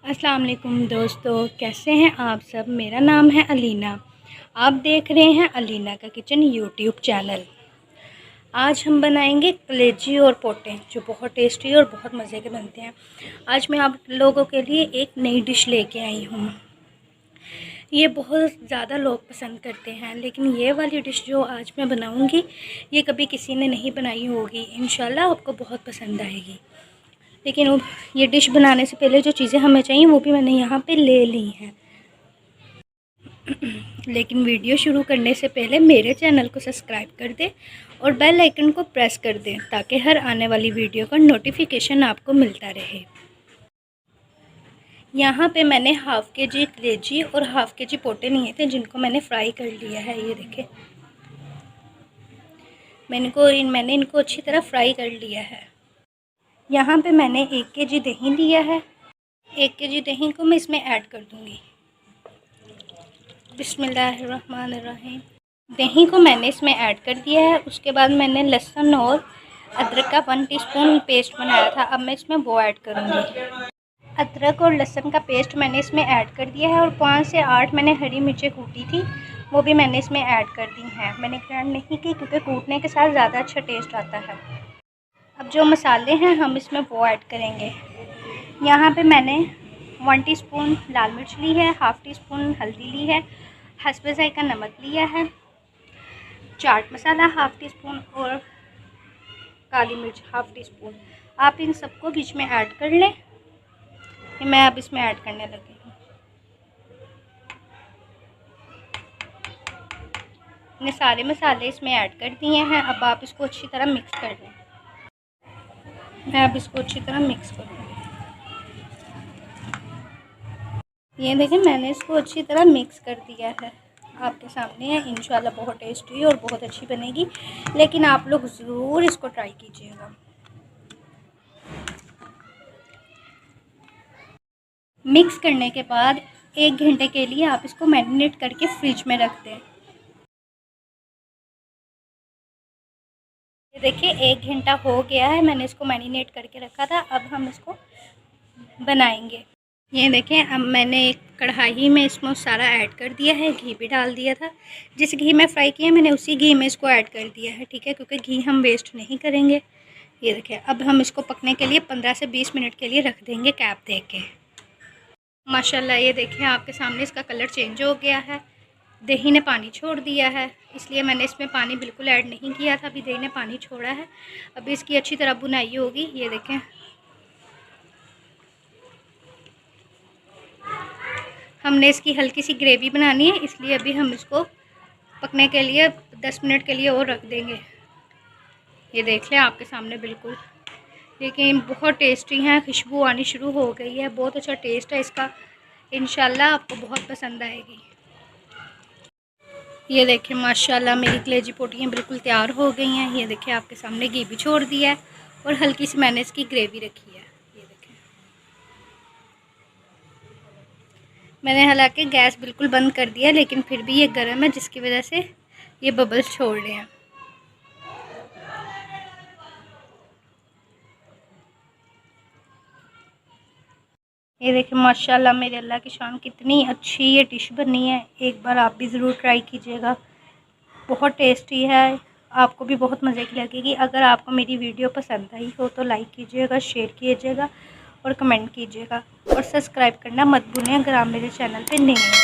अस्सलाम वालेकुम दोस्तों, कैसे हैं आप सब। मेरा नाम है अलीना। आप देख रहे हैं अलीना का किचन यूट्यूब चैनल। आज हम बनाएंगे कलेजी और पोटे जो बहुत टेस्टी और बहुत मज़े के बनते हैं। आज मैं आप लोगों के लिए एक नई डिश लेके आई हूँ। ये बहुत ज़्यादा लोग पसंद करते हैं, लेकिन ये वाली डिश जो आज मैं बनाऊँगी ये कभी किसी ने नहीं बनाई होगी। इंशाल्लाह आपको बहुत पसंद आएगी। लेकिन ये डिश बनाने से पहले जो चीज़ें हमें चाहिए वो भी मैंने यहाँ पे ले ली हैं। लेकिन वीडियो शुरू करने से पहले मेरे चैनल को सब्सक्राइब कर दें और बेल आइकन को प्रेस कर दें ताकि हर आने वाली वीडियो का नोटिफिकेशन आपको मिलता रहे। यहाँ पे मैंने हाफ़ के जी कलेजी और हाफ़ के जी पोटे लिए थे जिनको मैंने फ्राई कर लिया है। ये देखें, मैंने इनको अच्छी तरह फ्राई कर लिया है। यहाँ पे मैंने 1 केजी दही लिया है। 1 केजी दही को मैं इसमें ऐड कर दूँगी। बिस्मिल्लाहिर्रहमानिर्रहीम। दही को मैंने इसमें ऐड कर दिया है। उसके बाद मैंने लहसुन और अदरक का 1 टीस्पून पेस्ट बनाया था, अब मैं इसमें वो ऐड करूँगी। अदरक और लहसुन का पेस्ट मैंने इसमें ऐड कर दिया है और 5 से 8 मैंने हरी मिर्चें कूटी थी, वो भी मैंने इसमें ऐड कर दी हैं। मैंने ग्राइंड नहीं की क्योंकि कूटने के साथ ज़्यादा अच्छा टेस्ट आता है। अब जो मसाले हैं हम इसमें वो ऐड करेंगे। यहाँ पे मैंने 1 टीस्पून लाल मिर्च ली है, हाफ़ टीस्पून हल्दी ली है, हस्बे ज़ायक़ा नमक लिया है, चाट मसाला हाफ़ टीस्पून और काली मिर्च हाफ़ टीस्पून। आप इन सबको बीच में ऐड कर लें। मैं अब इसमें ऐड करने लगी हूँ। मैंने सारे मसाले इसमें ऐड कर दिए हैं। अब आप इसको अच्छी तरह मिक्स कर दें। मैं अब इसको अच्छी तरह मिक्स कर दूँगी। ये देखें, मैंने इसको अच्छी तरह मिक्स कर दिया है, आपके सामने है। इंशाल्लाह बहुत टेस्टी और बहुत अच्छी बनेगी, लेकिन आप लोग ज़रूर इसको ट्राई कीजिएगा। मिक्स करने के बाद 1 घंटे के लिए आप इसको मैरिनेट करके फ्रिज में रख दें। ये देखिए 1 घंटा हो गया है, मैंने इसको मैरिनेट करके रखा था। अब हम इसको बनाएंगे। ये देखें, अब मैंने एक कढ़ाई में इसमें सारा ऐड कर दिया है, घी भी डाल दिया था। जिस घी में फ्राई किया मैंने उसी घी में इसको ऐड कर दिया है, ठीक है, क्योंकि घी हम वेस्ट नहीं करेंगे। ये देखें, अब हम इसको पकने के लिए 15 से 20 मिनट के लिए रख देंगे कैप दे के। माशाल्लाह ये देखें, आपके सामने इसका कलर चेंज हो गया है। दही ने पानी छोड़ दिया है, इसलिए मैंने इसमें पानी बिल्कुल ऐड नहीं किया था। अभी दही ने पानी छोड़ा है। अभी इसकी अच्छी तरह बुनाई होगी। ये देखें, हमने इसकी हल्की सी ग्रेवी बनानी है, इसलिए अभी हम इसको पकने के लिए 10 मिनट के लिए और रख देंगे। ये देख लें आपके सामने बिल्कुल, लेकिन बहुत टेस्टी हैं। खुशबू आनी शुरू हो गई है, बहुत अच्छा टेस्ट है इसका। इंशाल्लाह आपको बहुत पसंद आएगी। ये देखें, माशाल्लाह मेरी कलेजी पोटियाँ बिल्कुल तैयार हो गई हैं। ये देखें, आपके सामने घी भी छोड़ दिया है और हल्की सी मैंने इसकी ग्रेवी रखी है। ये देखें, मैंने हालांकि गैस बिल्कुल बंद कर दिया, लेकिन फिर भी ये गर्म है, जिसकी वजह से ये बबल्स छोड़ रहे हैं। ये देखिए, माशाल्लाह मेरे अल्लाह की शान, कितनी अच्छी ये डिश बनी है। एक बार आप भी ज़रूर ट्राई कीजिएगा, बहुत टेस्टी है, आपको भी बहुत मज़े की लगेगी। अगर आपको मेरी वीडियो पसंद आई हो तो लाइक कीजिएगा, शेयर कीजिएगा और कमेंट कीजिएगा, और सब्सक्राइब करना मत भूलें अगर आप मेरे चैनल पे नए हैं।